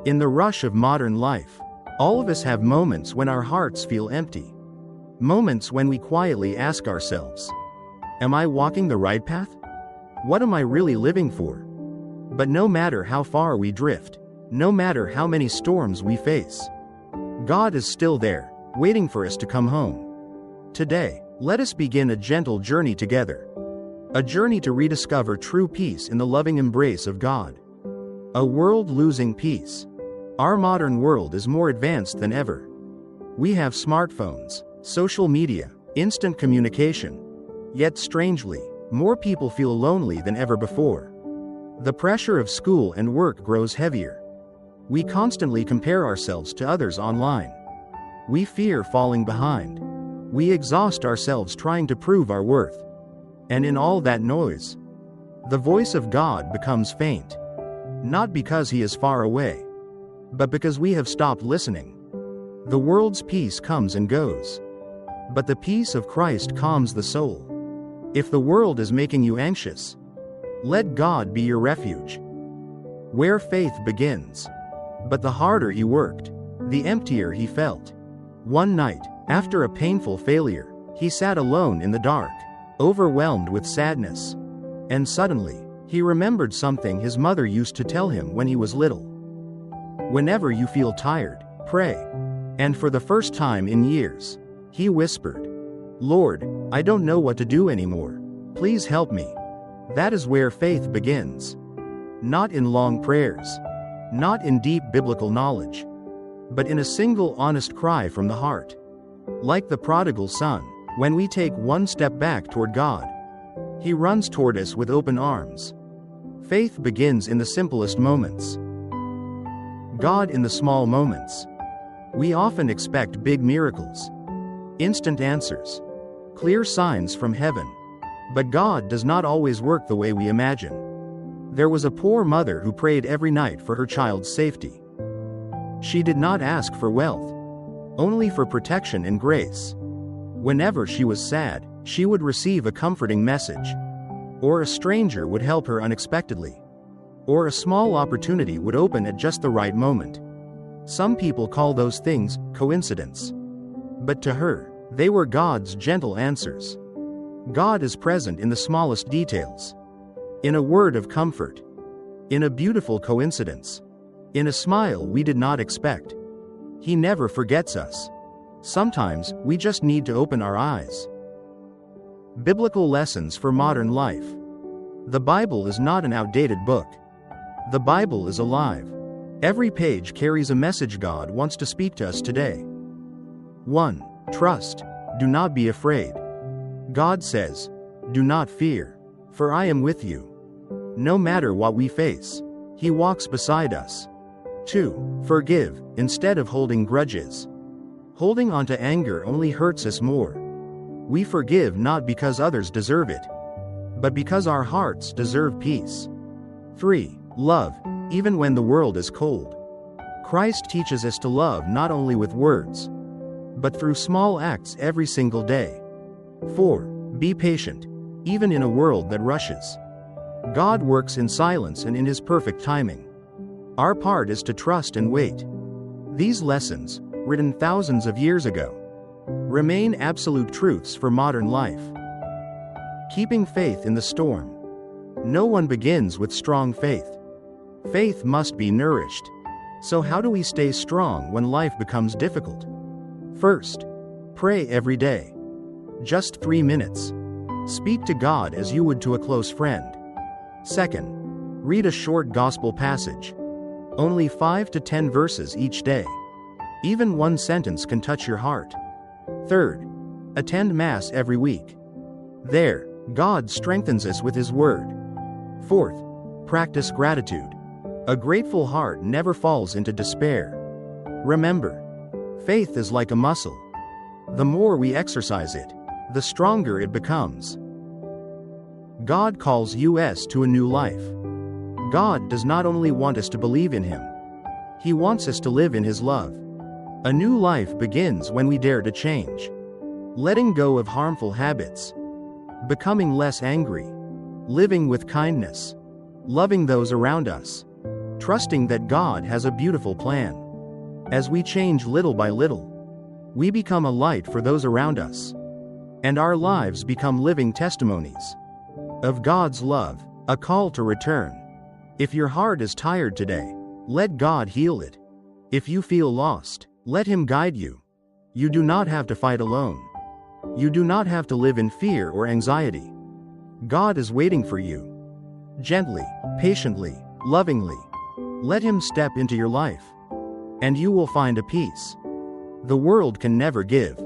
In the rush of modern life, all of us have moments when our hearts feel empty. Moments when we quietly ask ourselves, am I walking the right path? What am I really living for? But no matter how far we drift, no matter how many storms we face, God is still there, waiting for us to come home. Today, let us begin a gentle journey together. A journey to rediscover true peace in the loving embrace of God. A world losing peace. Our modern world is more advanced than ever. We have smartphones, social media, instant communication. Yet strangely, more people feel lonely than ever before. The pressure of school and work grows heavier. We constantly compare ourselves to others online. We fear falling behind. We exhaust ourselves trying to prove our worth. And in all that noise, the voice of God becomes faint. Not because He is far away, but because we have stopped listening. The world's peace comes and goes, but the peace of Christ calms the soul. If the world is making you anxious, let God be your refuge. Where faith begins. But the harder he worked, the emptier he felt. One night, after a painful failure, he sat alone in the dark, overwhelmed with sadness. And suddenly, he remembered something his mother used to tell him when he was little. Whenever you feel tired, pray. And for the first time in years, he whispered, Lord, I don't know what to do anymore. Please help me. That is where faith begins. Not in long prayers, not in deep biblical knowledge, but in a single honest cry from the heart. Like the prodigal son, when we take one step back toward God, He runs toward us with open arms. Faith begins in the simplest moments. God in the small moments. We often expect big miracles, instant answers, clear signs from heaven. But God does not always work the way we imagine. There was a poor mother who prayed every night for her child's safety. She did not ask for wealth, only for protection and grace. Whenever she was sad, she would receive a comforting message. Or a stranger would help her unexpectedly. Or a small opportunity would open at just the right moment. Some people call those things coincidence. But to her, they were God's gentle answers. God is present in the smallest details. In a word of comfort. In a beautiful coincidence. In a smile we did not expect. He never forgets us. Sometimes, we just need to open our eyes. Biblical lessons for modern life. The Bible is not an outdated book. The Bible is alive. Every page carries a message God wants to speak to us today. 1. Trust. Do not be afraid. God says, do not fear, for I am with you. No matter what we face, He walks beside us. 2. Forgive, instead of holding grudges. Holding on to anger only hurts us more. We forgive not because others deserve it, but because our hearts deserve peace. 3. Love, even when the world is cold. Christ teaches us to love not only with words, but through small acts every single day. 4. Be patient, even in a world that rushes. God works in silence and in His perfect timing. Our part is to trust and wait. These lessons, written thousands of years ago, remain absolute truths for modern life. Keeping faith in the storm. No one begins with strong faith. Faith must be nourished. So how do we stay strong when life becomes difficult? First, pray every day. Just 3 minutes. Speak to God as you would to a close friend. Second, read a short gospel passage. Only 5 to 10 verses each day. Even one sentence can touch your heart. Third, attend Mass every week. There, God strengthens us with His Word. Fourth, practice gratitude. A grateful heart never falls into despair. Remember, faith is like a muscle. The more we exercise it, the stronger it becomes. God calls us to a new life. God does not only want us to believe in Him, He wants us to live in His love. A new life begins when we dare to change. Letting go of harmful habits. Becoming less angry. Living with kindness. Loving those around us. trusting that God has a beautiful plan. As we change little by little, we become a light for those around us, and our lives become living testimonies of God's love. A call to return. If your heart is tired today, let God heal it. If you feel lost, let Him guide you. You do not have to fight alone. You do not have to live in fear or anxiety. God is waiting for you. Gently, patiently, lovingly. Let Him step into your life, and you will find a peace the world can never give.